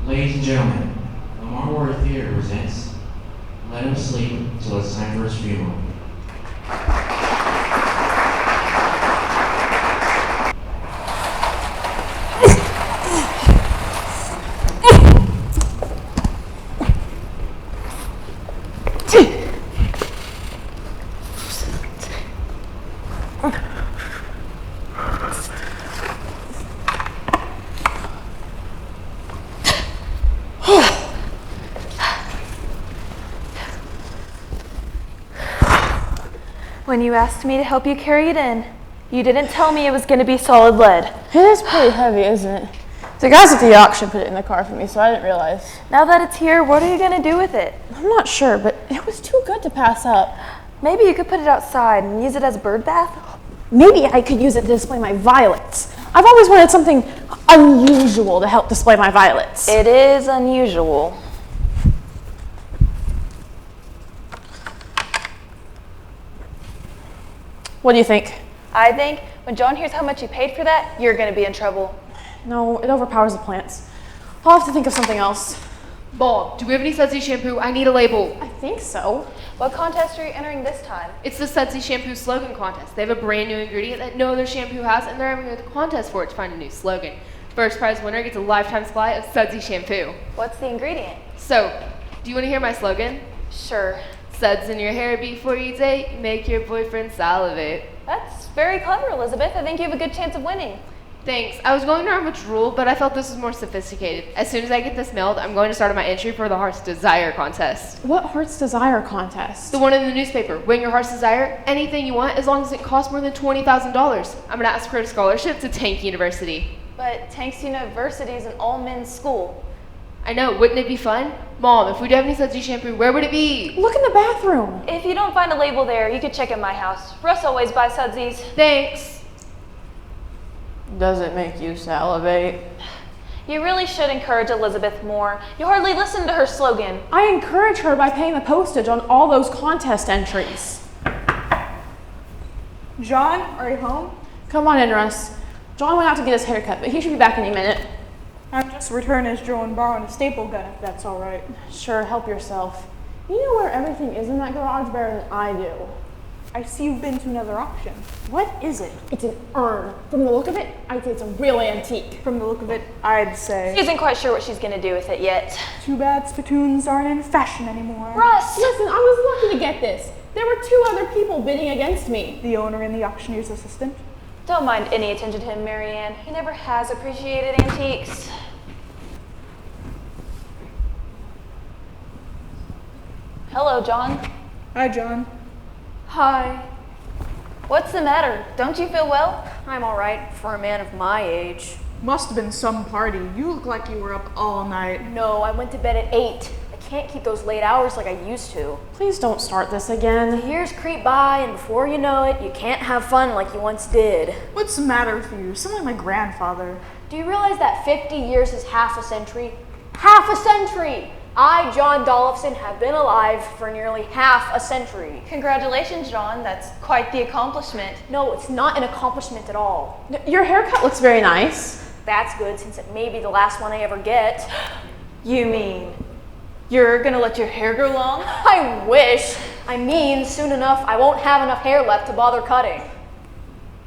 Ladies and gentlemen, Lamar Water Theater presents Let Him Sleep Till It's Time for His Funeral. When you asked me to help you carry it in, you didn't tell me it was going to be solid lead. It is pretty heavy, isn't it? The guys at the auction put it in the car for me, so I didn't realize. Now that it's here, what are you going to do with it? I'm not sure, but it was too good to pass up. Maybe you could put it outside and use it as a bird bath? Maybe I could use it to display my violets. I've always wanted something unusual to help display my violets. It is unusual. What do you think? I think when John hears how much you paid for that, you're going to be in trouble. No, it overpowers the plants. I'll have to think of something else. Bob, do we have any Sudsy shampoo? I need a label. I think so. What contest are you entering this time? It's the Sudsy shampoo slogan contest. They have a brand new ingredient that no other shampoo has, and they're having a contest for it to find a new slogan. First prize winner gets a lifetime supply of Sudsy shampoo. What's the ingredient? So, do you want to hear my slogan? Sure. Suds in your hair before you date, make your boyfriend salivate. That's very clever, Elizabeth. I think you have a good chance of winning. Thanks. I was going to Rich Rule, but I felt this was more sophisticated. As soon as I get this mailed, I'm going to start my entry for the Heart's Desire contest. What Heart's Desire contest? The one in the newspaper. Win your heart's desire, anything you want, as long as it costs more than $20,000. I'm going to ask for a scholarship to Tank University. But Tanks University is an all-men's school. I know, wouldn't it be fun? Mom, if we do have any Sudsy shampoo, where would it be? Look in the bathroom. If you don't find a label there, you could check at my house. Russ always buys Sudsies. Thanks. Does it make you salivate? You really should encourage Elizabeth more. You hardly listen to her slogan. I encourage her by paying the postage on all those contest entries. John, are you home? Come on in, Russ. John went out to get his haircut, but he should be back any minute. I'm just returning his Joe and borrowing a staple gun, if that's all right. Sure, help yourself. You know where everything is in that garage better than I do. I see you've been to another auction. What is it? It's an urn. From the look of it, I'd say it's a real antique. From the look of it, I'd say. She isn't quite sure what she's going to do with it yet. Too bad spittoons aren't in fashion anymore. Russ! Listen, I was lucky to get this. There were 2 other people bidding against me. The owner and the auctioneer's assistant. Don't mind any attention to him, Marianne. He never has appreciated antiques. Hello, John. Hi, John. Hi. What's the matter? Don't you feel well? I'm all right for a man of my age. Must have been some party. You look like you were up all night. No, I went to bed at 8. I can't keep those late hours like I used to. Please don't start this again. The years creep by, and before you know it, you can't have fun like you once did. What's the matter with you? Sound like my grandfather. Do you realize that 50 years is half a century? Half a century! I, John Dollefson, have been alive for nearly half a century. Congratulations, John. That's quite the accomplishment. No, it's not an accomplishment at all. Your haircut looks very nice. That's good, since it may be the last one I ever get. You mean you're gonna let your hair grow long? I wish. I mean, soon enough, I won't have enough hair left to bother cutting.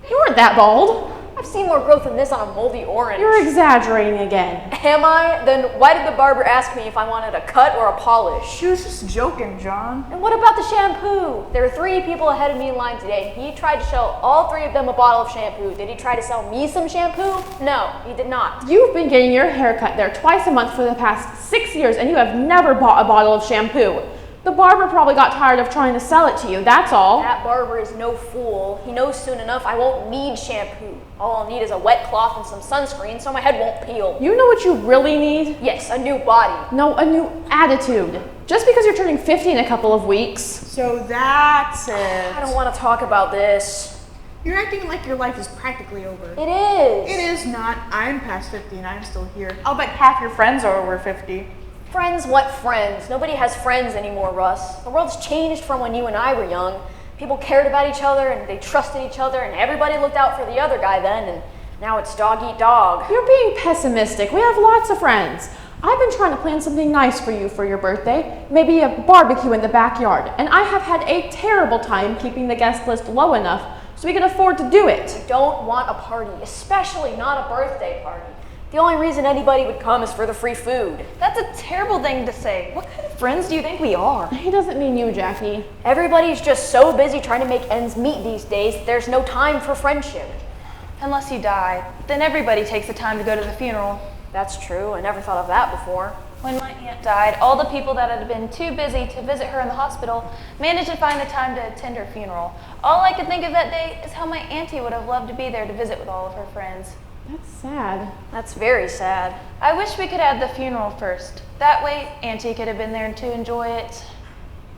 You weren't that bald. I've seen more growth than this on a moldy orange. You're exaggerating again. Am I? Then why did the barber ask me if I wanted a cut or a polish? She was just joking, John. And what about the shampoo? There were 3 people ahead of me in line today. He tried to sell all 3 of them a bottle of shampoo. Did he try to sell me some shampoo? No, he did not. You've been getting your haircut there twice a month for the past 6 years, and you have never bought a bottle of shampoo. The barber probably got tired of trying to sell it to you, that's all. That barber is no fool. He knows soon enough I won't need shampoo. All I'll need is a wet cloth and some sunscreen so my head won't peel. You know what you really need? Yes, a new body. No, a new attitude. Just because you're turning 50 in a couple of weeks. So that's it. I don't want to talk about this. You're acting like your life is practically over. It is. It is not. I'm past 50 and I'm still here. I'll bet half your friends are over 50. Friends? What friends? Nobody has friends anymore, Russ. The world's changed from when you and I were young. People cared about each other and they trusted each other and everybody looked out for the other guy then. And Now it's dog eat dog. You're being pessimistic. We have lots of friends. I've been trying to plan something nice for you for your birthday, maybe a barbecue in the backyard, and I have had a terrible time keeping the guest list low enough so we can afford to do it. I don't want a party, especially not a birthday party. The only reason anybody would come is for the free food. That's a terrible thing to say. What kind of friends do you think we are? He doesn't mean you, Jackie. Everybody's just so busy trying to make ends meet these days, there's no time for friendship. Unless you die, then everybody takes the time to go to the funeral. That's true, I never thought of that before. When my aunt died, all the people that had been too busy to visit her in the hospital managed to find the time to attend her funeral. All I could think of that day is how my auntie would have loved to be there to visit with all of her friends. That's sad. That's very sad. I wish we could add the funeral first. That way, auntie could have been there to enjoy it.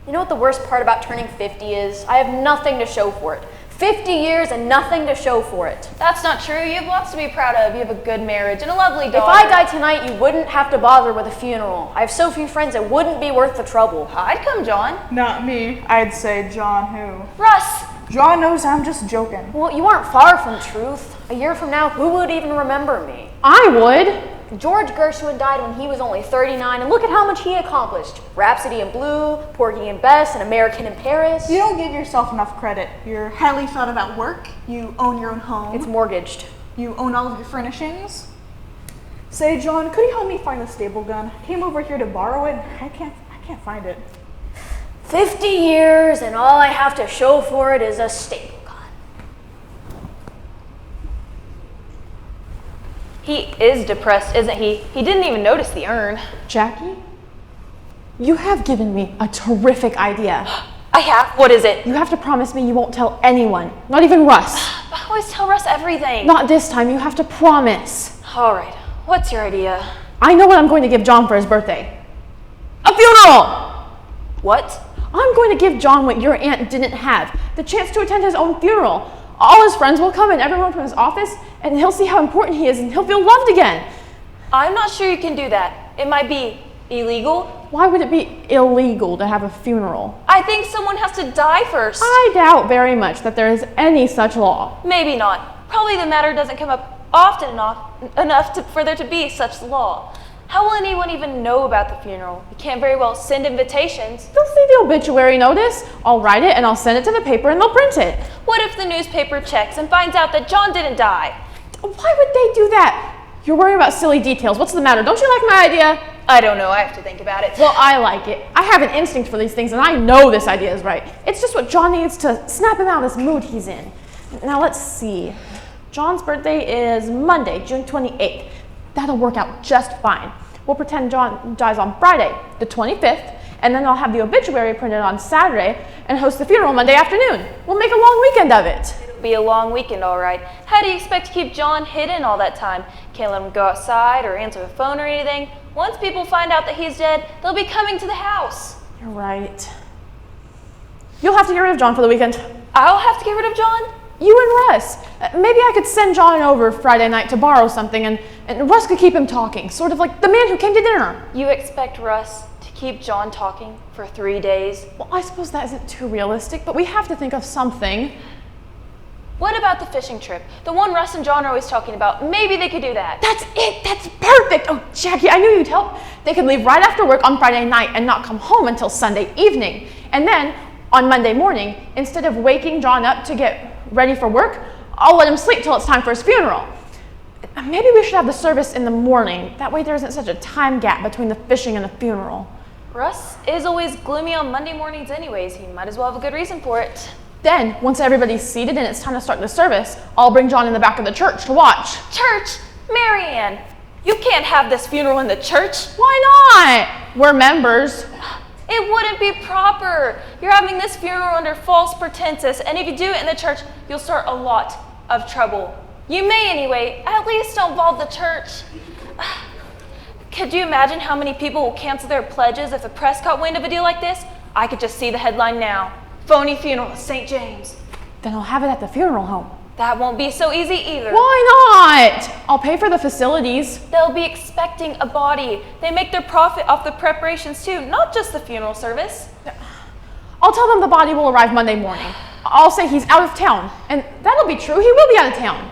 You know what the worst part about turning 50 is? I have nothing to show for it. 50 years and nothing to show for it. That's not true. You have lots to be proud of. You have a good marriage and a lovely daughter. If I die tonight, you wouldn't have to bother with a funeral. I have so few friends, it wouldn't be worth the trouble. I'd come, John. Not me. I'd say John who? Russ! John knows I'm just joking. Well, you aren't far from truth. A year from now, who would even remember me? I would. George Gershwin died when he was only 39, and look at how much he accomplished. Rhapsody in Blue, Porgy and Bess, and American in Paris. You don't give yourself enough credit. You're highly thought of at work. You own your own home. It's mortgaged. You own all of your furnishings. Say, John, could you help me find the staple gun? I came over here to borrow it. I can't find it. 50 years, and all I have to show for it is a staple gun. He is depressed, isn't he? He didn't even notice the urn. Jackie, you have given me a terrific idea. I have. What is it? You have to promise me you won't tell anyone, not even Russ. I always tell Russ everything. Not this time, you have to promise. All right. What's your idea? I know what I'm going to give John for his birthday. A funeral! What? I'm going to give John what your aunt didn't have, the chance to attend his own funeral. All his friends will come and everyone from his office, and he'll see how important he is and he'll feel loved again. I'm not sure you can do that. It might be illegal. Why would it be illegal to have a funeral? I think someone has to die first. I doubt very much that there is any such law. Maybe not. Probably the matter doesn't come up often enough for there to be such law. How will anyone even know about the funeral? You can't very well send invitations. They'll see the obituary notice. I'll write it and I'll send it to the paper and they'll print it. What if the newspaper checks and finds out that John didn't die? Why would they do that? You're worrying about silly details. What's the matter? Don't you like my idea? I don't know. I have to think about it. Well, I like it. I have an instinct for these things and I know this idea is right. It's just what John needs to snap him out of this mood he's in. Now let's see. John's birthday is Monday, June 28th. That'll work out just fine. We'll pretend John dies on Friday, the 25th, and then I'll have the obituary printed on Saturday and host the funeral Monday afternoon. We'll make a long weekend of it. It'll be a long weekend, all right. How do you expect to keep John hidden all that time? Can't let him go outside or answer the phone or anything. Once people find out that he's dead, they'll be coming to the house. You're right. You'll have to get rid of John for the weekend. I'll have to get rid of John? You and Russ. Maybe I could send John over Friday night to borrow something and Russ could keep him talking, sort of like the man who came to dinner. You expect Russ to keep John talking for 3 days? Well, I suppose that isn't too realistic, but we have to think of something. What about the fishing trip? The one Russ and John are always talking about. Maybe they could do that. That's it. That's perfect. Oh, Jackie, I knew you'd help. They could leave right after work on Friday night and not come home until Sunday evening. And then on Monday morning, instead of waking John up to get ready for work, I'll let him sleep till it's time for his funeral. Maybe we should have the service in the morning. That way there isn't such a time gap between the fishing and the funeral. Russ is always gloomy on Monday mornings anyways. He might as well have a good reason for it. Then, once everybody's seated and it's time to start the service, I'll bring John in the back of the church to watch. Church? Marianne, you can't have this funeral in the church. Why not? We're members. It wouldn't be proper. You're having this funeral under false pretenses, and if you do it in the church, you'll start a lot of trouble. You may anyway. At least don't involve the church. Could you imagine how many people will cancel their pledges if the press caught wind of a deal like this? I could just see the headline now. Phony funeral at St. James. Then I'll have it at the funeral home. That won't be so easy either. Why not? I'll pay for the facilities. They'll be expecting a body. They make their profit off the preparations too, not just the funeral service. I'll tell them the body will arrive Monday morning. I'll say he's out of town, and that'll be true. He will be out of town.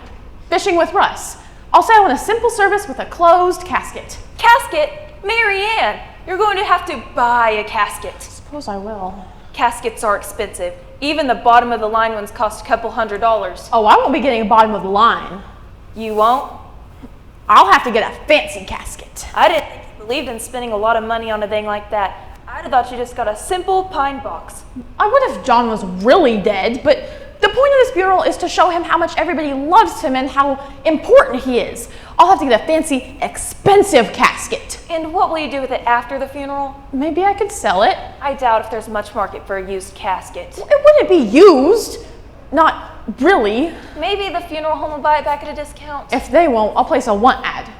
fishing with Russ. I'll say I want a simple service with a closed casket. Casket? Marianne, you're going to have to buy a casket. Suppose I will. Caskets are expensive. Even the bottom of the line ones cost a couple $100s. Oh, I won't be getting a bottom of the line. You won't? I'll have to get a fancy casket. I didn't think you believed in spending a lot of money on a thing like that. I'd have thought you just got a simple pine box. I would if John was really dead, but the point of this funeral is to show him how much everybody loves him and how important he is. I'll have to get a fancy, expensive casket. And what will you do with it after the funeral? Maybe I could sell it. I doubt if there's much market for a used casket. It wouldn't be used. Not really. Maybe the funeral home will buy it back at a discount. If they won't, I'll place a want ad.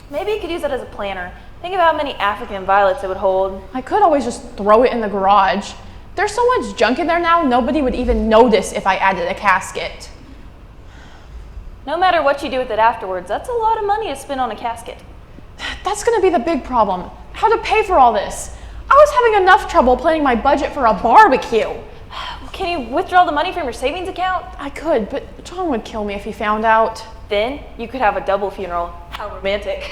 Maybe you could use it as a planner. Think of how many African violets it would hold. I could always just throw it in the garage. There's so much junk in there now, nobody would even notice if I added a casket. No matter what you do with it afterwards, that's a lot of money to spend on a casket. That's gonna be the big problem. How to pay for all this? I was having enough trouble planning my budget for a barbecue. Can you withdraw the money from your savings account? I could, but John would kill me if he found out. Then you could have a double funeral. How romantic.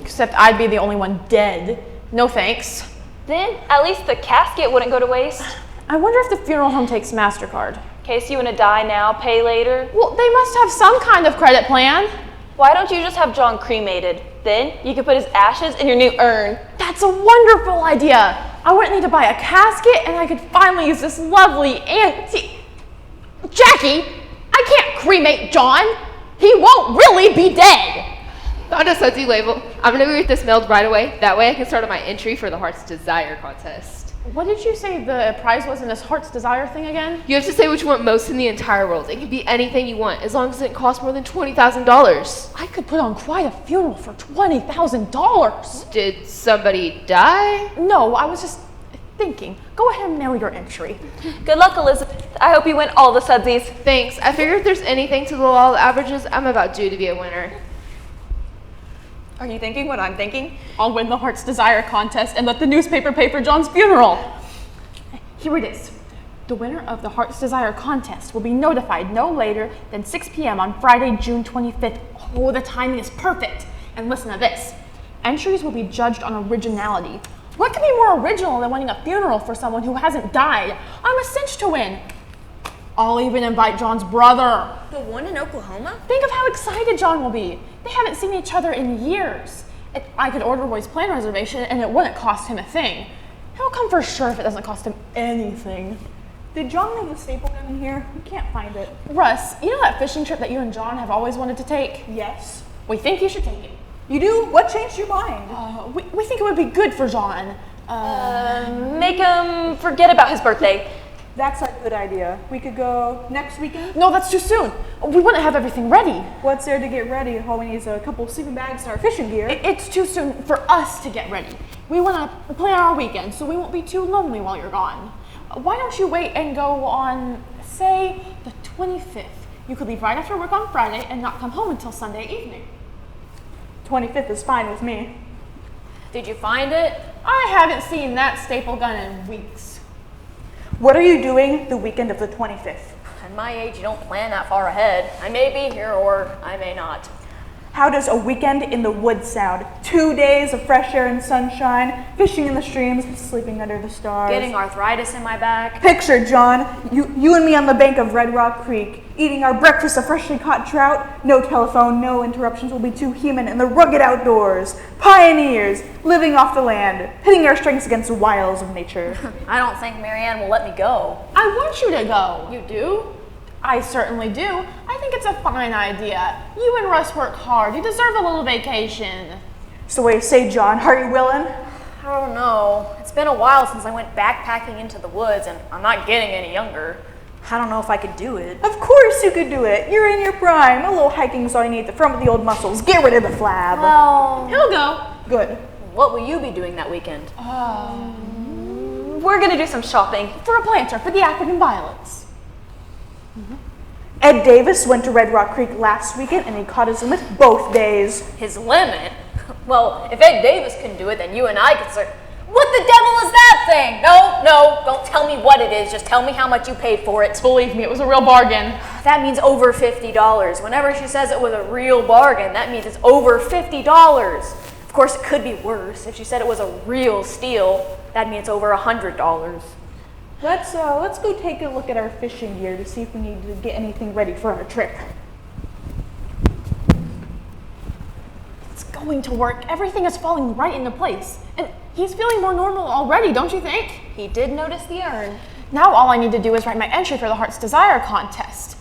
Except I'd be the only one dead. No thanks. Then at least the casket wouldn't go to waste. I wonder if the funeral home takes MasterCard. In case you want to die now, pay later. Well, they must have some kind of credit plan. Why don't you just have John cremated? Then you could put his ashes in your new urn. That's a wonderful idea. I wouldn't need to buy a casket, and I could finally use this lovely antique. Jackie, I can't cremate John. He won't really be dead. Found a sudsy label. I'm gonna get this mailed right away. That way I can start on my entry for the Heart's Desire contest. What did you say the prize was in this Heart's Desire thing again? You have to say what you want most in the entire world. It can be anything you want, as long as it costs more than $20,000. I could put on quite a funeral for $20,000. Did somebody die? No, I was just thinking. Go ahead and mail your entry. Good luck, Elizabeth. I hope you win all the sudsies. Thanks. I figure if there's anything to the law of averages, I'm about due to be a winner. Are you thinking what I'm thinking? I'll win the Heart's Desire contest and let the newspaper pay for John's funeral. Here it is. The winner of the Heart's Desire contest will be notified no later than 6 p.m. on Friday, June 25th. Oh, the timing is perfect. And listen to this. Entries will be judged on originality. What could be more original than winning a funeral for someone who hasn't died? I'm a cinch to win. I'll even invite John's brother. The one in Oklahoma? Think of how excited John will be. They haven't seen each other in years. I could order Roy's plane reservation and it wouldn't cost him a thing. He'll come for sure if it doesn't cost him anything. Did John leave the staple gun in here? We can't find it. Russ, you know that fishing trip that you and John have always wanted to take? Yes. We think you should take it. You do? What changed your mind? We think it would be good for John. Make him forget about his birthday. That's a good idea. We could go next weekend? No, that's too soon. We wouldn't have everything ready. What's there to get ready? All we need is a couple sleeping bags and our fishing gear. It's too soon for us to get ready. We want to plan our weekend so we won't be too lonely while you're gone. Why don't you wait and go on, say, the 25th? You could leave right after work on Friday and not come home until Sunday evening. 25th is fine with me. Did you find it? I haven't seen that staple gun in weeks. What are you doing the weekend of the 25th? At my age, you don't plan that far ahead. I may be here or I may not. How does a weekend in the woods sound? 2 days of fresh air and sunshine, fishing in the streams, sleeping under the stars. Getting arthritis in my back. Picture, John, you and me on the bank of Red Rock Creek, eating our breakfast of freshly caught trout. No telephone, no interruptions. We'll be two human in the rugged outdoors. Pioneers, living off the land, pitting our strengths against the wiles of nature. I don't think Marianne will let me go. I want you to go. You do? I certainly do. I think it's a fine idea. You and Russ work hard. You deserve a little vacation. So what do you say, John? Are you willing? I don't know. It's been a while since I went backpacking into the woods and I'm not getting any younger. I don't know if I could do it. Of course you could do it. You're in your prime. A little hiking's all you need to firm up the old muscles. Get rid of the flab. Well, He'll go. Good. what will you be doing that weekend? We're gonna do some shopping. For a planter for the African violets. Ed Davis went to Red Rock Creek last weekend and he caught his limit both days. His limit? Well, if Ed Davis can do it, then you and I can What the devil is that thing? No, don't tell me what it is. Just tell me how much you paid for it. Believe me, it was a real bargain. That means over $50. Whenever she says it was a real bargain, that means it's over $50. Of course, it could be worse. If she said it was a real steal, that means it's over $100. Let's go take a look at our fishing gear to see if we need to get anything ready for our trip. It's going to work. Everything is falling right into place. And he's feeling more normal already, don't you think? He did notice the urn. Now all I need to do is write my entry for the Heart's Desire contest.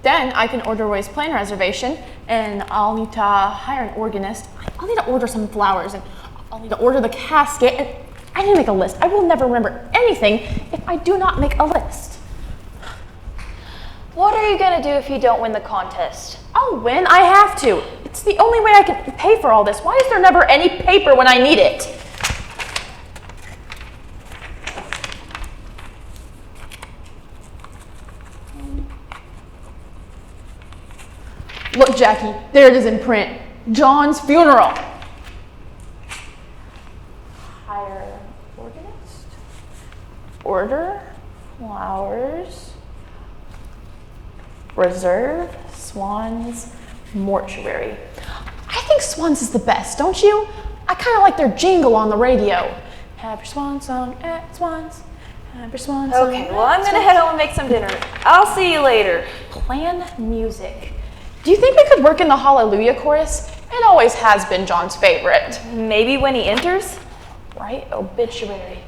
Then I can order Roy's plane reservation, and I'll need to hire an organist. I'll need to order some flowers, and I'll need to order the casket, and I need to make a list. I will never remember anything if I do not make a list. What are you gonna do if you don't win the contest? I'll win. I have to. It's the only way I can pay for all this. Why is there never any paper when I need it? Look, Jackie, there it is in print. John's funeral. Hire organist. Order flowers. Reserve Swans mortuary. I think Swans is the best, don't you? I kind of like their jingle on the radio. Have your swan song at Swans. Have your swan song. Okay, well, I'm gonna head home and make some dinner. I'll see you later. Plan music. Do you think we could work in the Hallelujah chorus? It always has been John's favorite. Maybe when he enters? Right? Obituary.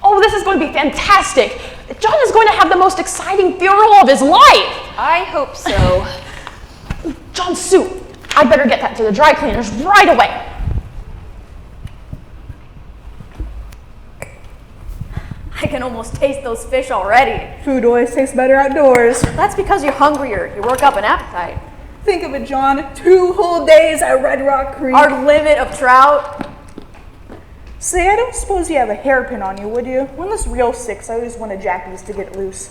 Oh, this is going to be fantastic. John is going to have the most exciting funeral of his life. I hope so. John's suit. I better get that to the dry cleaners right away. I can almost taste those fish already. Food always tastes better outdoors. That's because you're hungrier. You work up an appetite. Think of it, John. 2 whole days at Red Rock Creek. Our limit of trout. Say, I don't suppose you have a hairpin on you, would you? When this reel sticks, I always wanted Jackie's to get loose.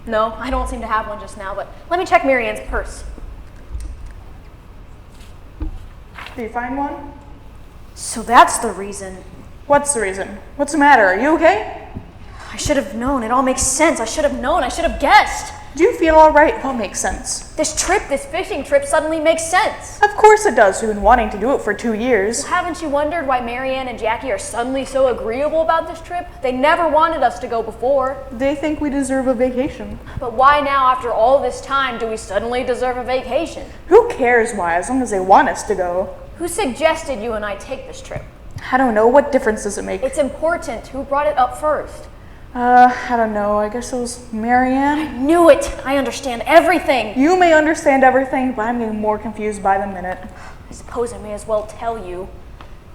No, I don't seem to have one just now, but let me check Marianne's purse. Did you find one? So that's the reason. What's the reason? What's the matter? Are you okay? I should have known. It all makes sense. I should have known. I should have guessed. Do you feel all right? What makes sense? This fishing trip suddenly makes sense. Of course it does. We've been wanting to do it for 2 years. Haven't you wondered why Marianne and Jackie are suddenly so agreeable about this trip? They never wanted us to go before. They think we deserve a vacation. But why now, after all this time, do we suddenly deserve a vacation? Who cares why, as long as they want us to go? Who suggested you and I take this trip? I don't know. What difference does it make? It's important. Who brought it up first? I don't know. I guess it was Marianne. Knew it. I understand everything. You may understand everything, but I'm getting more confused by the minute. I suppose I may as well tell you.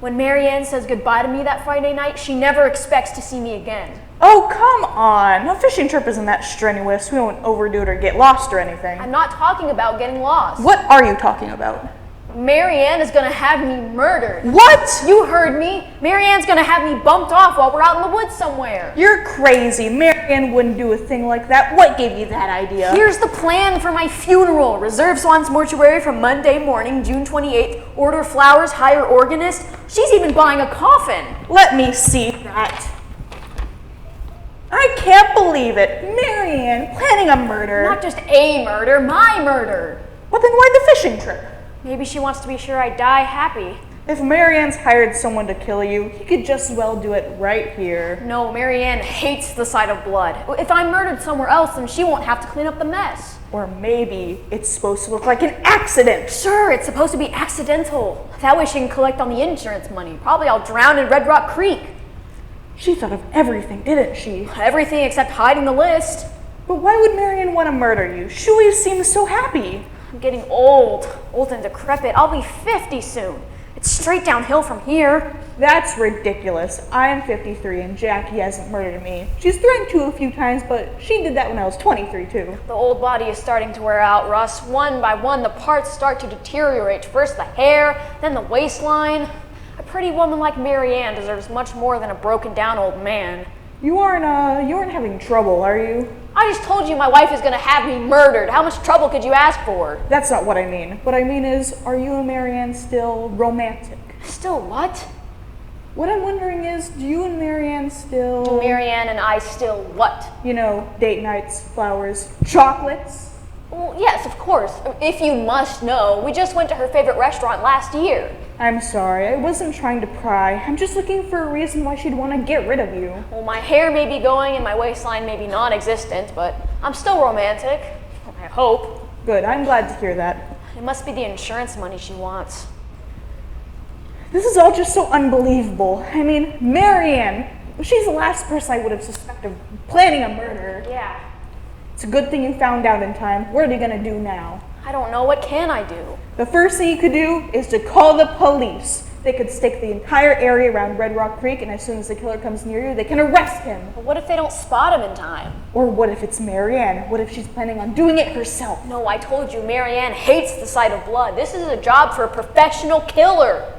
When Marianne says goodbye to me that Friday night, she never expects to see me again. Oh, come on. A fishing trip isn't that strenuous. We won't overdo it or get lost or anything. I'm not talking about getting lost. What are you talking about? Marianne is gonna have me murdered. What? You heard me. Marianne's gonna have me bumped off while we're out in the woods somewhere. You're crazy. Marianne wouldn't do a thing like that. What gave you that idea? Here's the plan for my funeral. Reserve Swan's mortuary for Monday morning, June 28th. Order flowers, hire organist. She's even buying a coffin. Let me see that. I can't believe it. Marianne planning a murder. Not just a murder, my murder. Well, then why the fishing trip? Maybe she wants to be sure I die happy. If Marianne's hired someone to kill you, he could just as well do it right here. No, Marianne hates the sight of blood. If I'm murdered somewhere else, then she won't have to clean up the mess. Or maybe it's supposed to look like an accident. Sure, it's supposed to be accidental. That way she can collect on the insurance money. Probably I'll drown in Red Rock Creek. She thought of everything, didn't she? Everything except hiding the list. But why would Marianne want to murder you? She always seems so happy. I'm getting old and decrepit. I'll be 50 soon. It's straight downhill from here. That's ridiculous. I'm 53 and Jackie hasn't murdered me. She's threatened to a few times, but she did that when I was 23 too. The old body is starting to wear out, Russ. One by one, the parts start to deteriorate. First the hair, then the waistline. A pretty woman like Marianne deserves much more than a broken down old man. You aren't having trouble, are you? I just told you my wife is gonna have me murdered. How much trouble could you ask for? That's not what I mean. What I mean is, are you and Marianne still romantic? Still what? What I'm wondering is, do you and Marianne still... Do Marianne and I still what? You know, date nights, flowers, chocolates? Well, yes, of course. If you must know, we just went to her favorite restaurant last year. I'm sorry, I wasn't trying to pry. I'm just looking for a reason why she'd want to get rid of you. Well, my hair may be going and my waistline may be non-existent, but I'm still romantic. I hope. Good, I'm glad to hear that. It must be the insurance money she wants. This is all just so unbelievable. I mean, Marianne, she's the last person I would have suspected of planning a murder. Yeah. It's a good thing you found out in time. What are you gonna do now? I don't know. What can I do? The first thing you could do is to call the police. They could stake the entire area around Red Rock Creek, and as soon as the killer comes near you, they can arrest him. But what if they don't spot him in time? Or what if it's Marianne? What if she's planning on doing it herself? No, I told you, Marianne hates the sight of blood. This is a job for a professional killer.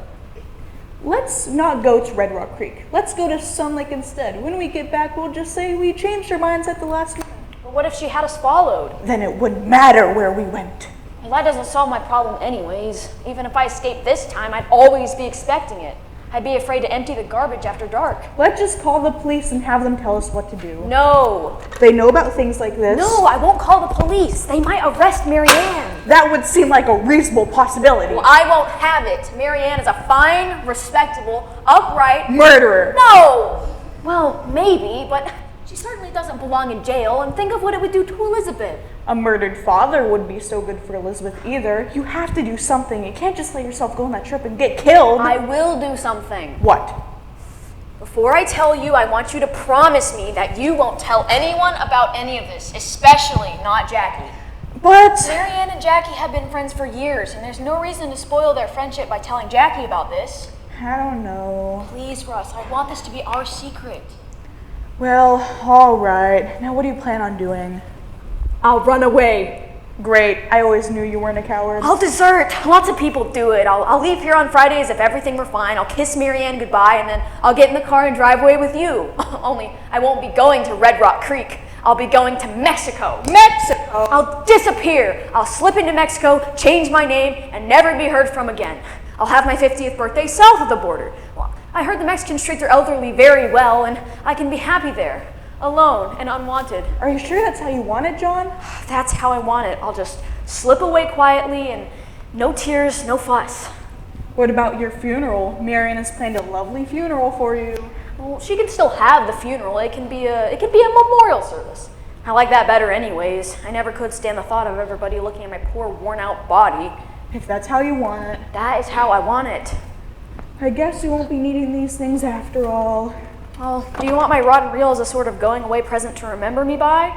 Let's not go to Red Rock Creek. Let's go to Sun Lake instead. When we get back, we'll just say we changed our minds at the last minute. But what if she had us followed? Then it wouldn't matter where we went. Well, that doesn't solve my problem anyways. Even if I escaped this time, I'd always be expecting it. I'd be afraid to empty the garbage after dark. Let's just call the police and have them tell us what to do. No. They know about things like this. No, I won't call the police. They might arrest Marianne. That would seem like a reasonable possibility. Well, I won't have it. Marianne is a fine, respectable, upright... Murderer. No! Well, maybe, but she certainly doesn't belong in jail, and think of what it would do to Elizabeth. A murdered father wouldn't be so good for Elizabeth either. You have to do something. You can't just let yourself go on that trip and get killed. I will do something. What? Before I tell you, I want you to promise me that you won't tell anyone about any of this, especially not Jackie. But... Marianne and Jackie have been friends for years, and there's no reason to spoil their friendship by telling Jackie about this. I don't know. Please, Russ, I want this to be our secret. Well, all right. Now what do you plan on doing? I'll run away. Great. I always knew you weren't a coward. I'll desert. Lots of people do it. I'll leave here on Fridays if everything were fine. I'll kiss Marianne goodbye, and then I'll get in the car and drive away with you. Only I won't be going to Red Rock Creek. I'll be going to Mexico. Mexico? I'll disappear. I'll slip into Mexico, change my name, and never be heard from again. I'll have my 50th birthday south of the border. Well, I heard the Mexicans treat their elderly very well, and I can be happy there. Alone and unwanted. Are you sure that's how you want it, John? That's how I want it. I'll just slip away quietly and no tears, no fuss. What about your funeral? Marianne has planned a lovely funeral for you. Well, she can still have the funeral. It can be a memorial service. I like that better anyways. I never could stand the thought of everybody looking at my poor worn out body. If that's how you want it. That is how I want it. I guess you won't be needing these things after all. Well, do you want my rod and reel as a sort of going away present to remember me by?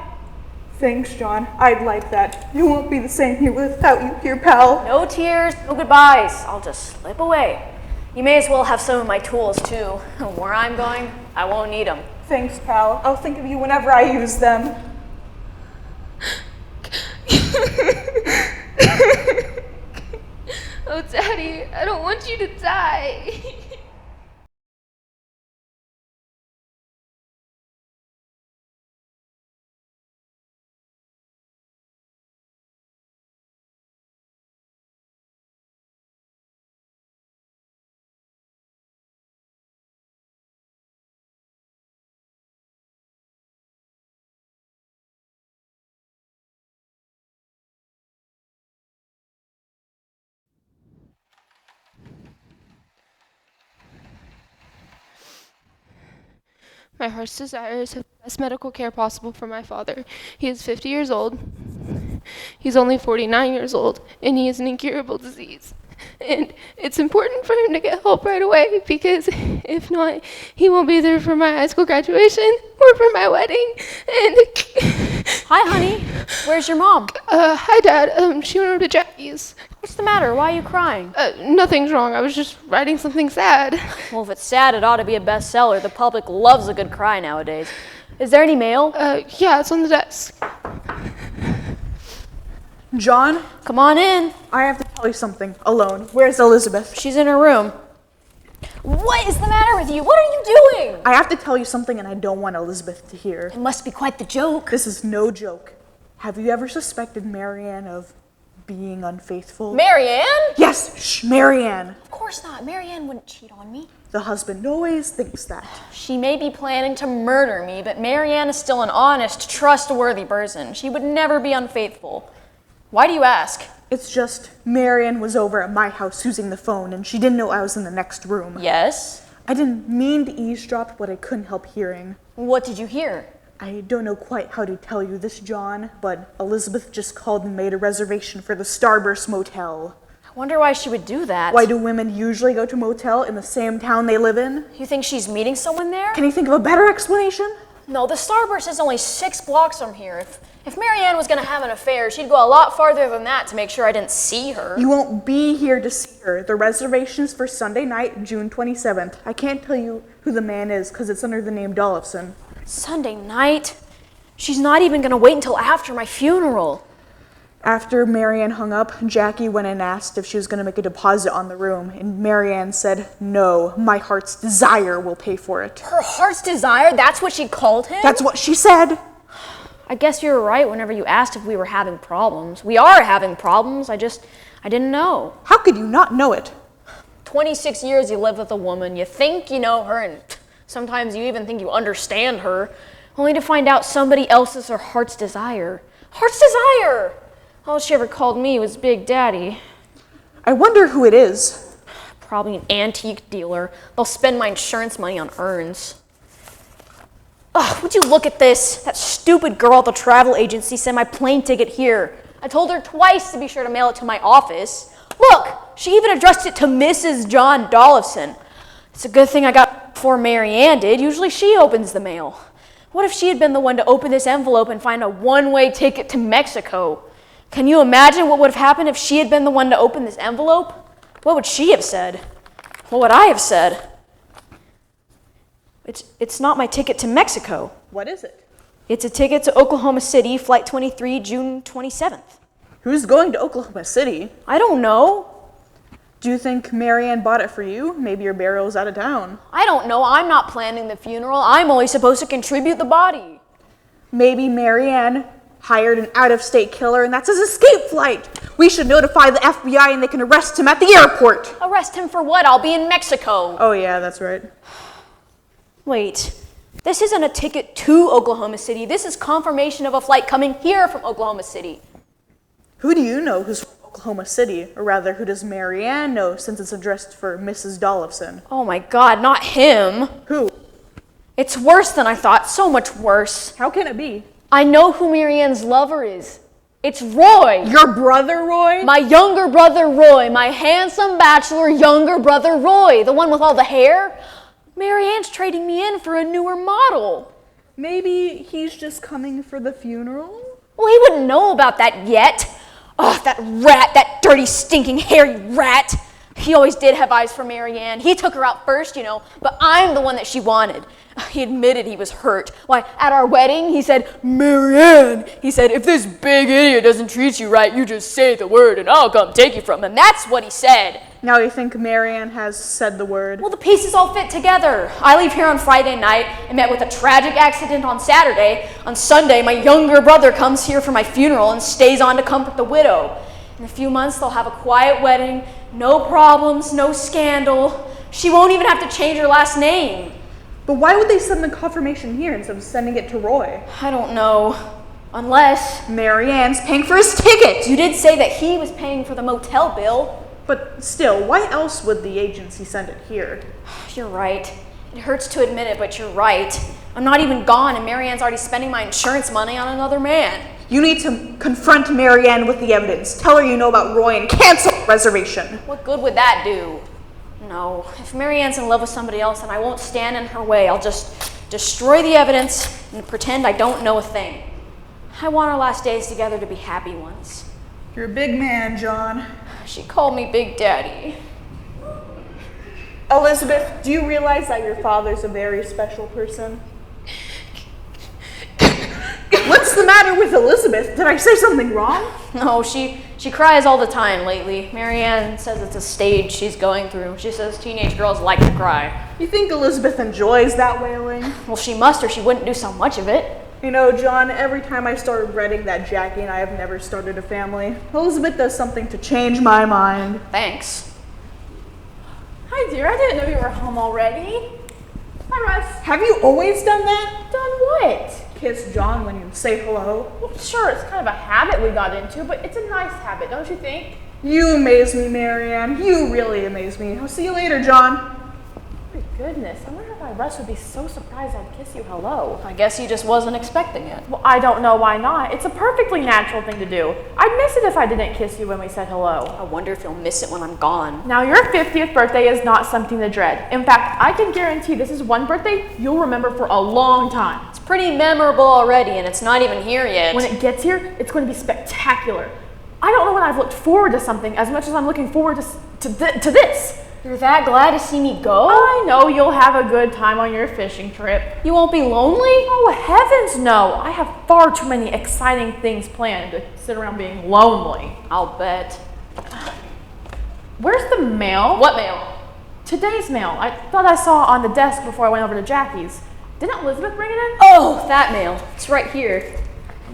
Thanks, John. I'd like that. You won't be the same here without you here, pal. No tears, no goodbyes. I'll just slip away. You may as well have some of my tools too. Where I'm going, I won't need them. Thanks, pal. I'll think of you whenever I use them. Oh, Daddy, I don't want you to die. My heart's desire is to have the best medical care possible for my father. He is 50 years old. He's only 49 years old, and he has an incurable disease. And it's important for him to get help right away, because if not, he won't be there for my high school graduation or for my wedding. And Hi, honey. Where's your mom? Hi, Dad. She went over to Jackie's. What's the matter? Why are you crying? Nothing's wrong. I was just writing something sad. Well, if it's sad, it ought to be a bestseller. The public loves a good cry nowadays. Is there any mail? Yeah, it's on the desk. John, Come on in. I have to tell you something. Alone. Where's Elizabeth? She's in her room. What is the matter with you? What are you doing? I have to tell you something and I don't want Elizabeth to hear. It must be quite the joke. This is no joke. Have you ever suspected Marianne of being unfaithful? Marianne? Yes, Marianne. Of course not. Marianne wouldn't cheat on me. The husband always thinks that. She may be planning to murder me, but Marianne is still an honest, trustworthy person. She would never be unfaithful. Why do you ask? It's just Marianne was over at my house using the phone and she didn't know I was in the next room. Yes? I didn't mean to eavesdrop, but I couldn't help hearing. What did you hear? I don't know quite how to tell you this, John, but Elizabeth just called and made a reservation for the Starburst Motel. I wonder why she would do that. Why do women usually go to a motel in the same town they live in? You think she's meeting someone there? Can you think of a better explanation? No, the Starburst is only 6 blocks from here. If Marianne was going to have an affair, she'd go a lot farther than that to make sure I didn't see her. You won't be here to see her. The reservation's for Sunday night, June 27th. I can't tell you who the man is because it's under the name Dollefson. Sunday night? She's not even going to wait until after my funeral. After Marianne hung up, Jackie went and asked if she was going to make a deposit on the room, and Marianne said, "No, my heart's desire will pay for it." Her heart's desire? That's what she called him? That's what she said. I guess you were right whenever you asked if we were having problems. We are having problems. I didn't know. How could you not know it? 26 years you live with a woman. You think you know her, and sometimes you even think you understand her, only to find out somebody else is her heart's desire. Heart's desire! All she ever called me was Big Daddy. I wonder who it is. Probably an antique dealer. They'll spend my insurance money on urns. Ugh, would you look at this? That stupid girl at the travel agency sent my plane ticket here. I told her twice to be sure to mail it to my office. Look, she even addressed it to Mrs. John Dollefson. It's a good thing I got before Marianne did. Usually she opens the mail. What if she had been the one to open this envelope and find a one-way ticket to Mexico? Can you imagine what would have happened if she had been the one to open this envelope? What would she have said? What would I have said? It's not my ticket to Mexico. What is it? It's a ticket to Oklahoma City, Flight 23, June 27th. Who's going to Oklahoma City? I don't know. Do you think Marianne bought it for you? Maybe your burial's out of town. I don't know. I'm not planning the funeral. I'm only supposed to contribute the body. Maybe Marianne hired an out-of-state killer and that's his escape flight. We should notify the FBI and they can arrest him at the airport. Arrest him for what? I'll be in Mexico. Oh yeah, that's right. Wait, this isn't a ticket to Oklahoma City. This is confirmation of a flight coming here from Oklahoma City. Who do you know who's from Oklahoma City? Or rather, who does Marianne know since it's addressed for Mrs. Dollefson? Oh my God, not him. Who? It's worse than I thought, so much worse. How can it be? I know who Marianne's lover is. It's Roy. Your brother, Roy? My younger brother, Roy. My handsome bachelor younger brother, Roy. The one with all the hair. Marianne's trading me in for a newer model. Maybe he's just coming for the funeral? Well, he wouldn't know about that yet. Oh, that rat, that dirty, stinking, hairy rat. He always did have eyes for Marianne. He took her out first, you know, but I'm the one that she wanted. He admitted he was hurt. Why, at our wedding, he said, "Marianne," he said, "if this big idiot doesn't treat you right, you just say the word and I'll come take you from him." That's what he said. Now you think Marianne has said the word? Well, the pieces all fit together. I leave here on Friday night and met with a tragic accident on Saturday. On Sunday, my younger brother comes here for my funeral and stays on to comfort the widow. In a few months, they'll have a quiet wedding, no problems, no scandal. She won't even have to change her last name. But why would they send the confirmation here instead of sending it to Roy? I don't know. Unless Marianne's paying for his ticket! you did say that he was paying for the motel bill. But still, why else would the agency send it here? You're right. It hurts to admit it, but you're right. I'm not even gone and Marianne's already spending my insurance money on another man. You need to confront Marianne with the evidence. Tell her you know about Roy and cancel the reservation. What good would that do? No, if Marianne's in love with somebody else, then I won't stand in her way. I'll just destroy the evidence and pretend I don't know a thing. I want our last days together to be happy ones. You're a big man, John. She called me Big Daddy. Elizabeth, do you realize that your father's a very special person? What's the matter with Elizabeth? Did I say something wrong? No, she cries all the time lately. Marianne says it's a stage she's going through. She says teenage girls like to cry. You think Elizabeth enjoys that wailing? Well, she must or she wouldn't do so much of it. You know, John, every time I start regretting that Jackie and I have never started a family, Elizabeth does something to change my mind. Thanks. Hi, dear. I didn't know you were home already. Hi, Russ. Have you always done that? Done what? Kiss John when you say hello? Well, sure, it's kind of a habit we got into, but it's a nice habit, don't you think? You amaze me, Marianne. You really amaze me. I'll see you later, John. My goodness, I wonder why Russ would be so surprised I'd kiss you hello. I guess he just wasn't expecting it. Well, I don't know why not. It's a perfectly natural thing to do. I'd miss it if I didn't kiss you when we said hello. I wonder if you'll miss it when I'm gone. Now, your 50th birthday is not something to dread. In fact, I can guarantee this is one birthday you'll remember for a long time. It's pretty memorable already, and it's not even here yet. When it gets here, it's going to be spectacular. I don't know when I've looked forward to something as much as I'm looking forward to this. You're that glad to see me go? I know you'll have a good time on your fishing trip. You won't be lonely? Oh, heavens no. I have far too many exciting things planned to sit around being lonely. I'll bet. Where's the mail? What mail? Today's mail. I thought I saw on the desk before I went over to Jackie's. Didn't Elizabeth bring it in? Oh, that mail. It's right here.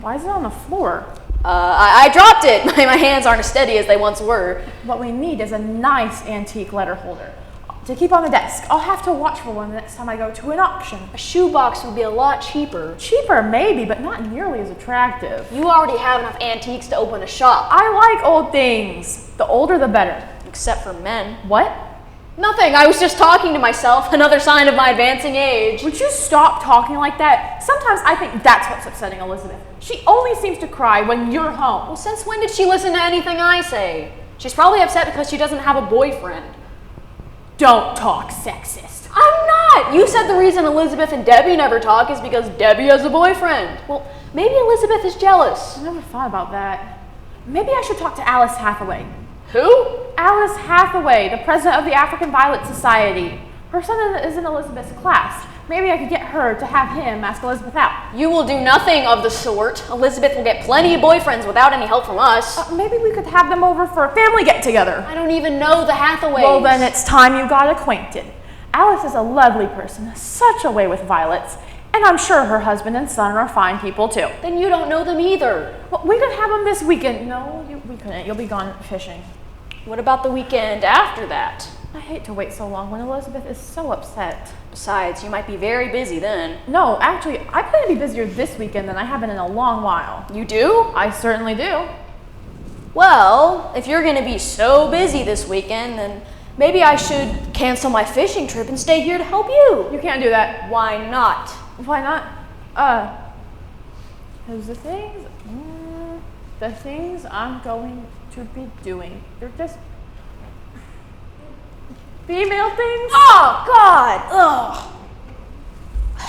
Why is it on the floor? I dropped it. My hands aren't as steady as they once were. What we need is a nice antique letter holder to keep on the desk. I'll have to watch for one the next time I go to an auction. A shoebox would be a lot cheaper. Cheaper, maybe, but not nearly as attractive. You already have enough antiques to open a shop. I like old things. The older, the better. Except for men. What? Nothing. I was just talking to myself. Another sign of my advancing age. Would you stop talking like that? Sometimes I think that's what's upsetting Elizabeth. She only seems to cry when you're home. Well, since when did she listen to anything I say? She's probably upset because she doesn't have a boyfriend. Don't talk sexist. I'm not! You said the reason Elizabeth and Debbie never talk is because Debbie has a boyfriend. Well, maybe Elizabeth is jealous. I never thought about that. Maybe I should talk to Alice Hathaway. Who? Alice Hathaway, the president of the African Violet Society. Her son is in Elizabeth's class. Maybe I could get her to have him ask Elizabeth out. You will do nothing of the sort. Elizabeth will get plenty of boyfriends without any help from us. Maybe we could have them over for a family get-together. I don't even know the Hathaways. Well, then it's time you got acquainted. Alice is a lovely person, such a way with violets, and I'm sure her husband and son are fine people too. Then you don't know them either. Well, we could have them this weekend. No, we couldn't. You'll be gone fishing. What about the weekend after that? I hate to wait so long when Elizabeth is so upset. Besides, you might be very busy then. No, actually, I plan to be busier this weekend than I have been in a long while. You do? I certainly do. Well, if you're going to be so busy this weekend, then maybe I should cancel my fishing trip and stay here to help you. You can't do that. Why not? Why not? Because the things I'm going to be doing, they're just female things. Oh, God! Ugh.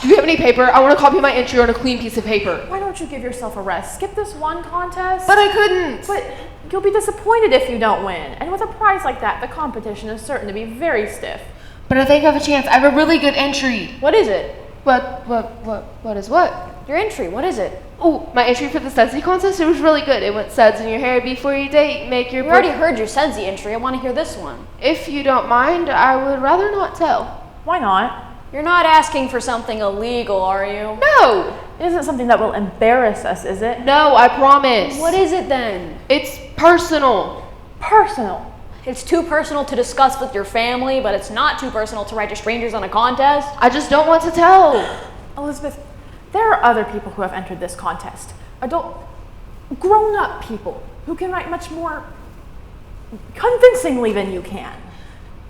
Do you have any paper? I want to copy my entry on a clean piece of paper. Why don't you give yourself a rest? Skip this one contest. But I couldn't. But you'll be disappointed if you don't win. And with a prize like that, the competition is certain to be very stiff. But I think I have a chance. I have a really good entry. What is it? What is what? Your entry, what is it? Oh, my entry for the sudsy contest, it was really good. It went suds in your hair before you date, make your... We already heard your sudsy entry. I want to hear this one. If you don't mind, I would rather not tell. Why not? You're not asking for something illegal, are you? No! It isn't something that will embarrass us, is it? No, I promise. What is it then? It's personal. Personal. It's too personal to discuss with your family, but it's not too personal to write to strangers on a contest. I just don't want to tell. Elizabeth, there are other people who have entered this contest. Adult, grown-up people who can write much more convincingly than you can.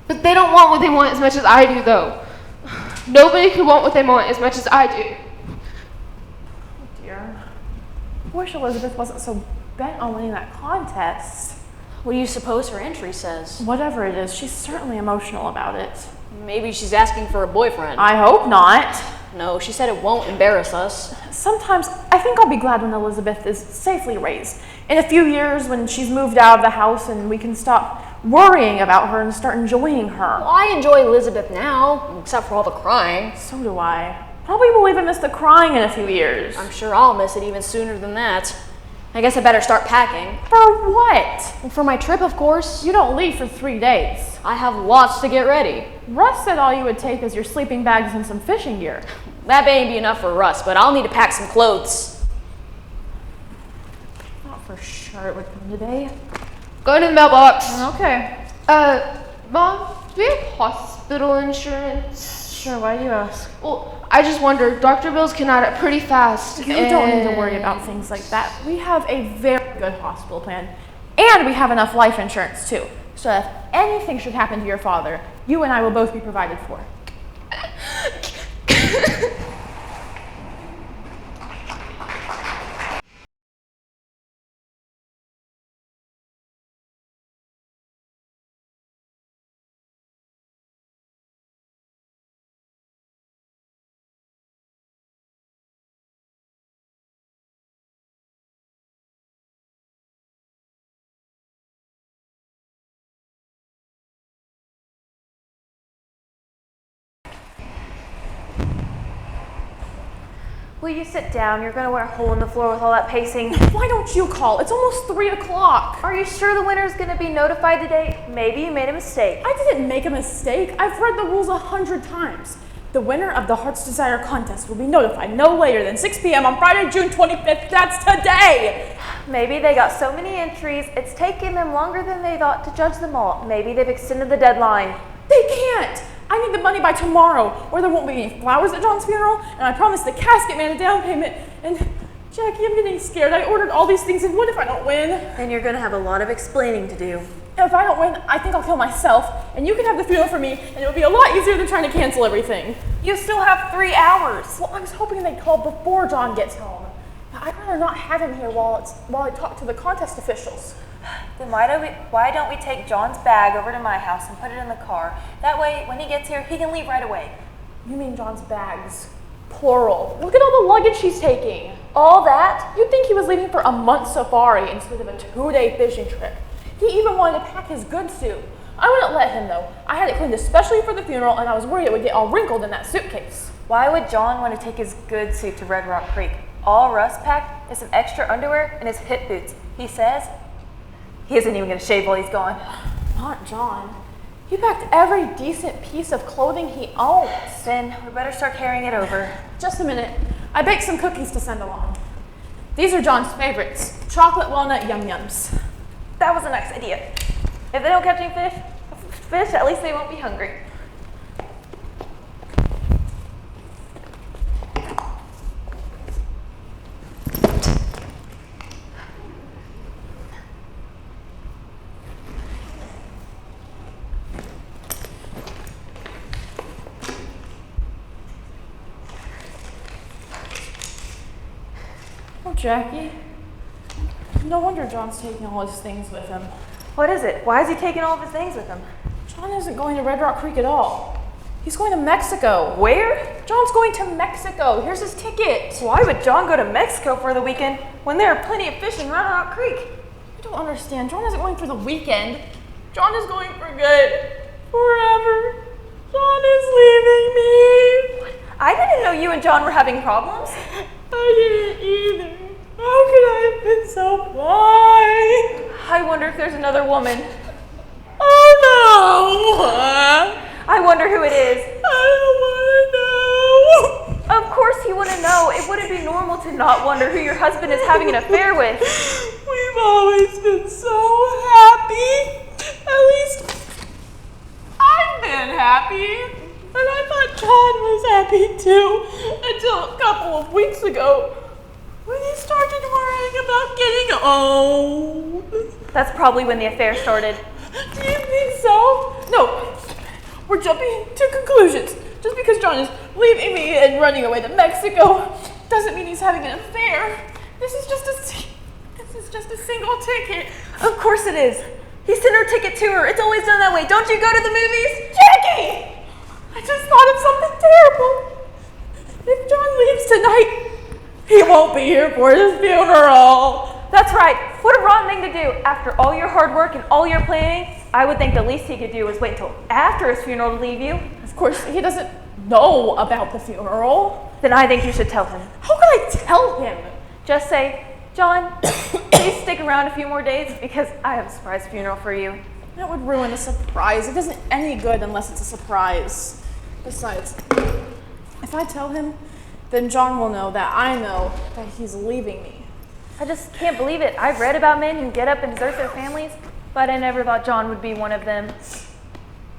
But they don't want what they want as much as I do, though. Nobody can want what they want as much as I do. Oh dear. I wish Elizabeth wasn't so bent on winning that contest. What do you suppose her entry says? Whatever it is, she's certainly emotional about it. Maybe she's asking for a boyfriend. I hope not. No, she said it won't embarrass us. Sometimes I think I'll be glad when Elizabeth is safely raised. In a few years, when she's moved out of the house and we can stop worrying about her and start enjoying her. Well, I enjoy Elizabeth now, except for all the crying. So do I. Probably will even miss the crying in a few years. I'm sure I'll miss it even sooner than that. I guess I better start packing. For what? For my trip, of course. You don't leave for 3 days. I have lots to get ready. Russ said all you would take is your sleeping bags and some fishing gear. That may be enough for Russ, but I'll need to pack some clothes. Not for sure it would come today. Go to the mailbox. Okay. Mom, do we have hospital insurance? Sure, why do you ask? Well, I just wonder, doctor bills can add up pretty fast. You don't need to worry about things like that. We have a very good hospital plan, and we have enough life insurance too. So if anything should happen to your father, you and I will both be provided for. Will you sit down? You're gonna wear a hole in the floor with all that pacing. Why don't you call? It's almost 3 o'clock. Are you sure the winner's gonna be notified today? Maybe you made a mistake. I didn't make a mistake. I've read the rules 100 times. The winner of the Heart's Desire contest will be notified no later than 6 p.m. on Friday, June 25th. That's today. Maybe they got so many entries, it's taking them longer than they thought to judge them all. Maybe they've extended the deadline. They can't. I need the money by tomorrow, or there won't be any flowers at John's funeral, and I promised the casket man a down payment. And Jackie, I'm getting scared. I ordered all these things, and what if I don't win? Then you're gonna have a lot of explaining to do. If I don't win, I think I'll kill myself, and you can have the funeral for me, and it'll be a lot easier than trying to cancel everything. You still have 3 hours. Well, I was hoping they'd call before John gets home. I'd rather not have him here while I talk to the contest officials. Then why don't we take John's bag over to my house and put it in the car? That way, when he gets here, he can leave right away. You mean John's bags? Plural. Look at all the luggage he's taking. All that? You'd think he was leaving for a month safari instead of a 2-day fishing trip. He even wanted to pack his good suit. I wouldn't let him though. I had it cleaned especially for the funeral, and I was worried it would get all wrinkled in that suitcase. Why would John want to take his good suit to Red Rock Creek? All Russ packed is some extra underwear and his hip boots. He says he isn't even going to shave while he's gone. Not John. He packed every decent piece of clothing he owns. Then we better start carrying it over. Just a minute. I baked some cookies to send along. These are John's favorites. Chocolate walnut yum yums. That was a nice idea. If they don't catch any fish, at least they won't be hungry. Oh, Jackie. No wonder John's taking all his things with him. What is it? Why is he taking all of his things with him? John isn't going to Red Rock Creek at all. He's going to Mexico. Where? John's going to Mexico. Here's his ticket. Why would John go to Mexico for the weekend when there are plenty of fish in Red Rock Creek? I don't understand. John isn't going for the weekend. John is going for good. Forever. John is leaving me. I didn't know you and John were having problems. I didn't either. How could I have been so blind? I wonder if there's another woman. Oh no! I wonder who it is. I don't want to know. Of course you want to know. It wouldn't be normal to not wonder who your husband is having an affair with. We've always been so happy. At least I've been happy. And I thought John was happy too, until a couple of weeks ago, when he started worrying about getting old. That's probably when the affair started. Do you think so? No, we're jumping to conclusions. Just because John is leaving me and running away to Mexico doesn't mean he's having an affair. This is just a single ticket. Of course it is. He sent her ticket to her. It's always done that way. Don't you go to the movies? Jackie! I just thought of something terrible. If John leaves tonight, he won't be here for his funeral. That's right. What a rotten thing to do. After all your hard work and all your planning, I would think the least he could do was wait until after his funeral to leave you. Of course, he doesn't know about the funeral. Then I think you should tell him. How can I tell him? Just say, John, please stick around a few more days because I have a surprise funeral for you. That would ruin the surprise. It isn't any good unless it's a surprise. Besides, if I tell him, then John will know that I know that he's leaving me. I just can't believe it. I've read about men who get up and desert their families, but I never thought John would be one of them.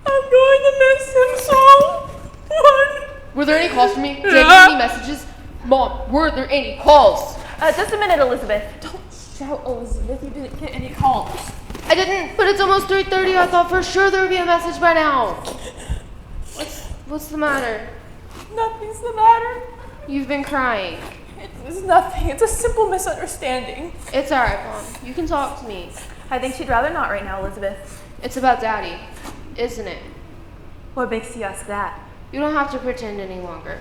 I'm going to miss him so much. Were there any calls from me? Did I get any messages? Mom, were there any calls? Just a minute, Elizabeth. Don't shout, Elizabeth. You didn't get any calls. I didn't, but it's almost 3:30. I thought for sure there would be a message by now. What's the matter? Nothing's the matter. You've been crying. It's nothing. It's a simple misunderstanding. It's alright, Mom. You can talk to me. I think she'd rather not right now, Elizabeth. It's about Daddy, isn't it? What makes you ask that? You don't have to pretend any longer.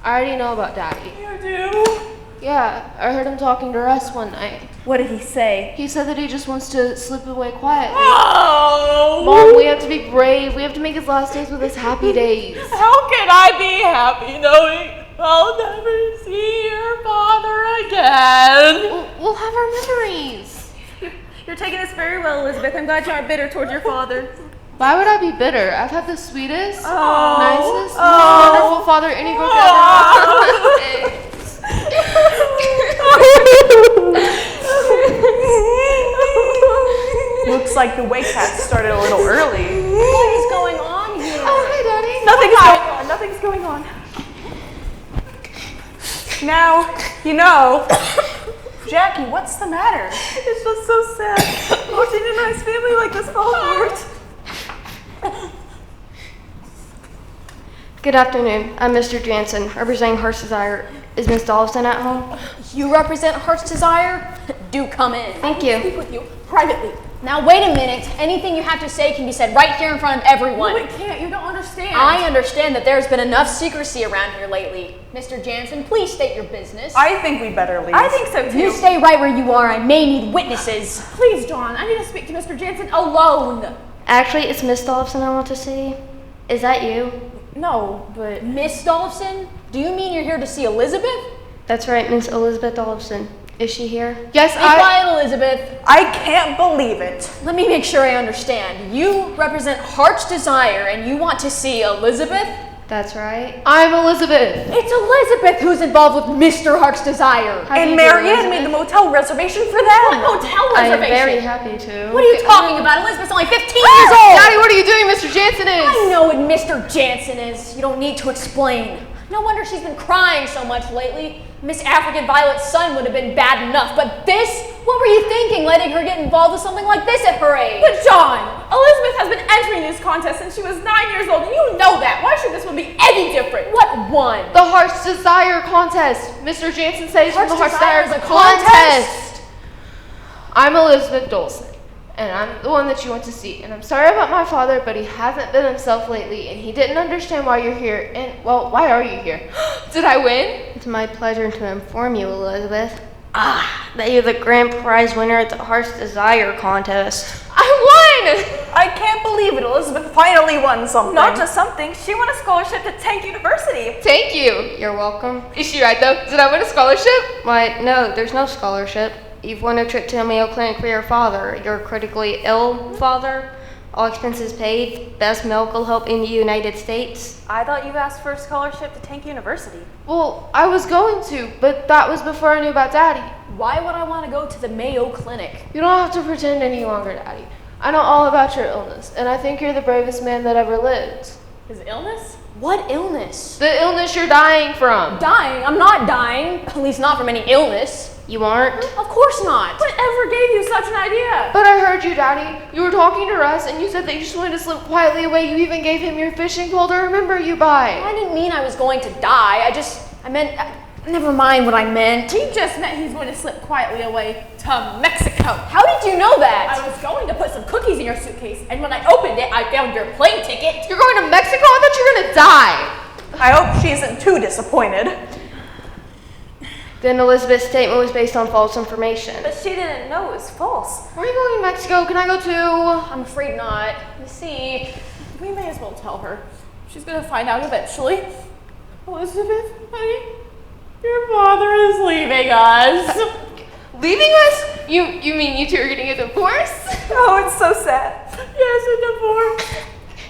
I already know about Daddy. You do? Yeah, I heard him talking to Russ one night. What did he say? He said that he just wants to slip away quietly. Oh! Mom, we have to be brave. We have to make his last days with his happy days. How can I be happy knowing I'll never see your father again? We'll have our memories. You're taking this very well, Elizabeth. I'm glad you aren't bitter towards your father. Why would I be bitter? I've had the sweetest, Oh. nicest, most wonderful father any girl could ever have. Looks like the wake has started a little early. What is going on here? Oh, hi, Daddy. Nothing's going on. Now, you know, Jackie, what's the matter? It's just so sad. Watching a nice family like this fall apart. Good afternoon. I'm Mr. Jansen, representing Heart's Desire. Is Miss Dollison at home? You represent Heart's Desire? Do come in. Thank you. Speak with you privately. Now wait a minute. Anything you have to say can be said right here in front of everyone. No, it can't. You don't understand. I understand that there's been enough secrecy around here lately. Mr. Jansen, please state your business. I think we better leave. I think so If too. you stay right where you are, I may need witnesses. Please, John. I need to speak to Mr. Jansen alone. Actually, it's Miss Dollison I want to see. Is that you? No, but Miss Dolphin, do you mean you're here to see Elizabeth? That's right, Miss Elizabeth Dollison. Is she here? Yes, Be quiet, Elizabeth. I can't believe it. Let me make sure I understand. You represent Heart's Desire and you want to see Elizabeth? That's right. I'm Elizabeth. It's Elizabeth who's involved with Mr. Heart's Desire. How do And you do, Marianne made the Elizabeth? motel reservation for them. What hotel I am reservation? very happy to. What are you talking about? Elizabeth's only 15 years old. Daddy, what are you doing? Mr. Jansen is. I know what Mr. Jansen is. You don't need to explain. No wonder she's been crying so much lately. Miss African Violet's son would have been bad enough, but this? What were you thinking, letting her get involved with something like this at her age? But John, Elizabeth has been entering this contest since she was 9 years old, and you know that. Why should this one be any different? What one? The Heart's Desire contest. Mr. Jansen says from the Heart's Desire Desire is a contest. I'm Elizabeth Dolson, and I'm the one that you want to see. And I'm sorry about my father, but he hasn't been himself lately, and he didn't understand why you're here. And, well, why are you here? Did I win? It's my pleasure to inform you, Elizabeth. That you're the grand prize winner at the Heart's Desire contest. I won! I can't believe it. Elizabeth finally won something. Not just something. She won a scholarship to Tank University. Thank you. You're welcome. Is she right, though? Did I win a scholarship? Why, no, there's no scholarship. You've won a trip to a Mayo Clinic for your father, your critically ill father. All expenses paid, best medical help in the United States. I thought you asked for a scholarship to Tank University. Well, I was going to, but that was before I knew about Daddy. Why would I want to go to the Mayo Clinic? You don't have to pretend any longer, Daddy. I know all about your illness, and I think you're the bravest man that ever lived. His illness? What illness? The illness you're dying from. Dying? I'm not dying. At least not from any illness. You aren't? Of course not. Whatever gave you such an idea? But I heard you, Daddy. You were talking to Russ, and you said that you just wanted to slip quietly away. You even gave him your fishing pole to remember you by. I didn't mean I was going to die. I meant, never mind what I meant. He just meant he's going to slip quietly away to Mexico. How did you know that? I was going to put some cookies in your suitcase, and when I opened it, I found your plane ticket. You're going to Mexico? I thought you were going to die. I hope she isn't too disappointed. Then Elizabeth's statement was based on false information. But she didn't know it was false. Are you going to Mexico? Can I go too? I'm afraid not. You see, We may as well tell her. She's going to find out eventually. Elizabeth, honey, your father is leaving us. Leaving us? You mean you two are getting a divorce? Oh, it's so sad. Yes, a divorce.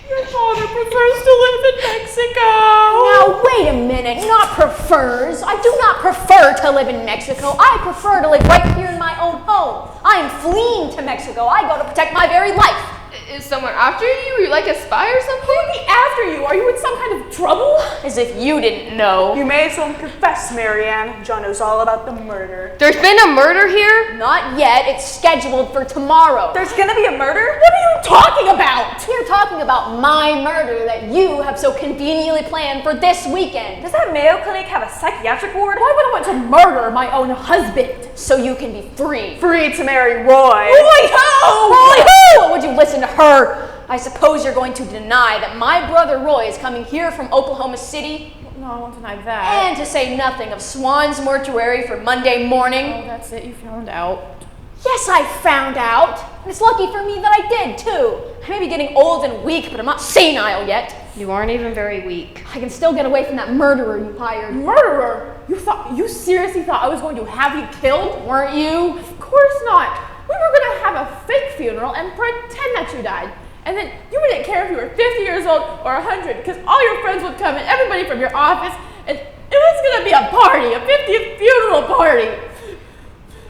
Your father prefers to live in Mexico. Now, wait a minute. Not prefers. I do not prefer to live in Mexico. I prefer to live right here in my own home. I am fleeing to Mexico. I go to protect my very life. Is someone after you? Are you like a spy or something? Who would be after you? Are you in some kind of trouble? As if you didn't know. You may as well confess, Marianne. John knows all about the murder. There's been a murder here? Not yet. It's scheduled for tomorrow. There's gonna be a murder? What are you talking about? We're talking about my murder that you have so conveniently planned for this weekend. Does that Mayo Clinic have a psychiatric ward? Why would I want to murder my own husband? So you can be free. Free to marry Roy. Roy who? Roy who? Would you listen to her? I suppose you're going to deny that my brother Roy is coming here from Oklahoma City? No, I won't deny that. And to say nothing of Swan's Mortuary for Monday morning? Oh, that's it. You found out. Yes, I found out. And it's lucky for me that I did, too. I may be getting old and weak, but I'm not senile yet. You aren't even very weak. I can still get away from that murderer you hired. Murderer? You seriously thought I was going to have you killed? Weren't you? Of course not. We were going to have a fake funeral and pretend that you died. And then you wouldn't care if you were 50 years old or 100 because all your friends would come and everybody from your office, and it was going to be a party, a 50th funeral party.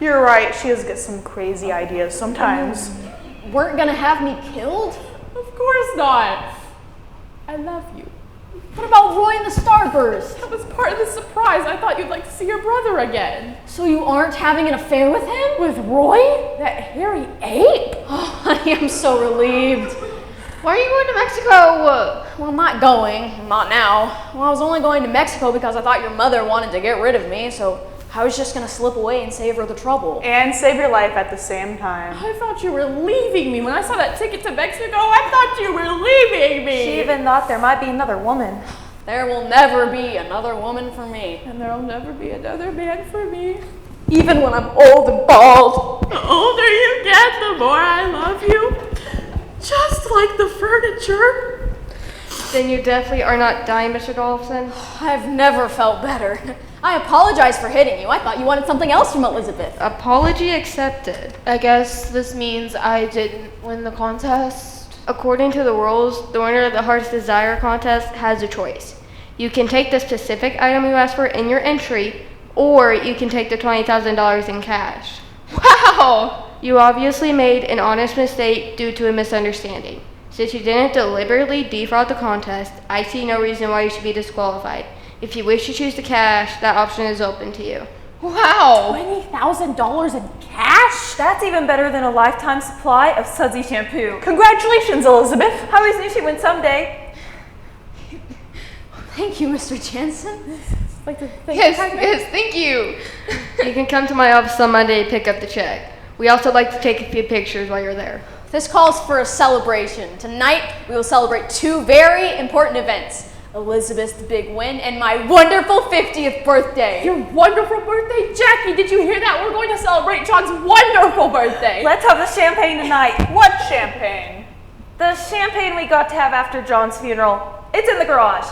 You're right. She does get some crazy ideas sometimes. Weren't gonna have me killed? Of course not. I love you. What about Roy and the Starburst? That was part of the surprise. I thought you'd like to see your brother again. So you aren't having an affair with him? With Roy? That hairy ape? Oh, I am so relieved. Why are you going to Mexico? Well, I'm not going. Not now. Well, I was only going to Mexico because I thought your mother wanted to get rid of me, so I was just gonna slip away and save her the trouble. And save your life at the same time. I thought you were leaving me. When I saw that ticket to Mexico, I thought you were leaving me. She even thought there might be another woman. There will never be another woman for me. And there'll never be another man for me. Even when I'm old and bald. The older you get, the more I love you. Just like the furniture. Then you definitely are not dying, Mr. Dolphin. I've never felt better. I apologize for hitting you. I thought you wanted something else from Elizabeth. Apology accepted. I guess this means I didn't win the contest. According to the rules, the winner of the Heart's Desire contest has a choice. You can take the specific item you asked for in your entry, or you can take the $20,000 in cash. Wow! You obviously made an honest mistake due to a misunderstanding. Since you didn't deliberately defraud the contest, I see no reason why you should be disqualified. If you wish to choose the cash, that option is open to you. Wow! $20,000 in cash? That's even better than a lifetime supply of Sudsy shampoo. Congratulations, Elizabeth. I always knew she'd win someday. Thank you, Mr. Jansen. Like to thank Yes, thank you. You can come to my office on Monday to pick up the check. We also like to take a few pictures while you're there. This calls for a celebration. Tonight, we will celebrate two very important events. Elizabeth's big win and my wonderful 50th birthday. Your wonderful birthday, Jackie. Did you hear that? We're going to celebrate John's wonderful birthday. Let's have the champagne tonight. What champagne? The champagne we got to have after John's funeral. It's in the garage.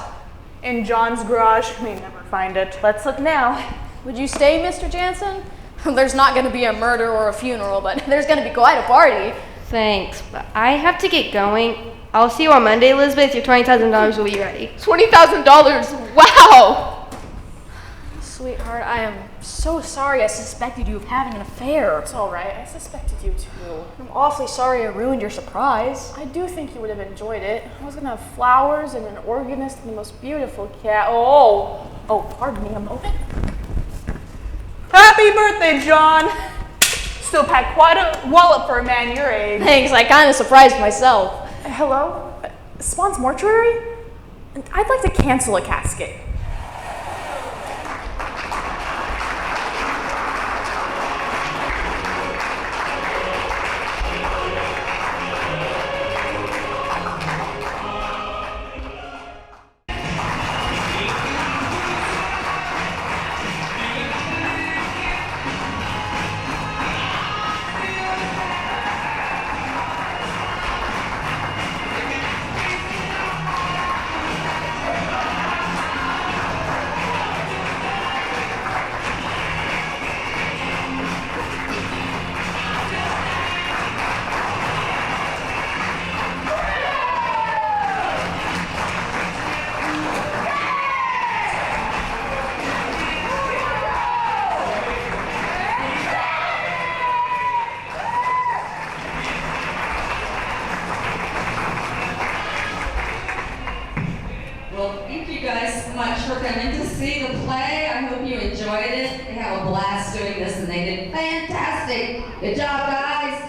In John's garage? We never find it. Let's look now. Would you stay, Mr. Jansen? There's not going to be a murder or a funeral, but there's going to be quite a party. Thanks, but I have to get going. I'll see you on Monday, Elizabeth. Your $20,000 will be ready. $20,000! Wow! Sweetheart, I am so sorry I suspected you of having an affair. It's all right. I suspected you too. I'm awfully sorry I ruined your surprise. I do think you would have enjoyed it. I was gonna have flowers and an organist and the most beautiful cat. Oh, pardon me a moment. Happy birthday, John. Still pack quite a wallop for a man your age. Thanks, I kind of surprised myself. Hello? Swan's Mortuary? I'd like to cancel a casket. Well, thank you guys so much for coming to see the play. I hope you enjoyed it. They have a blast doing this and they did fantastic. Good job, guys.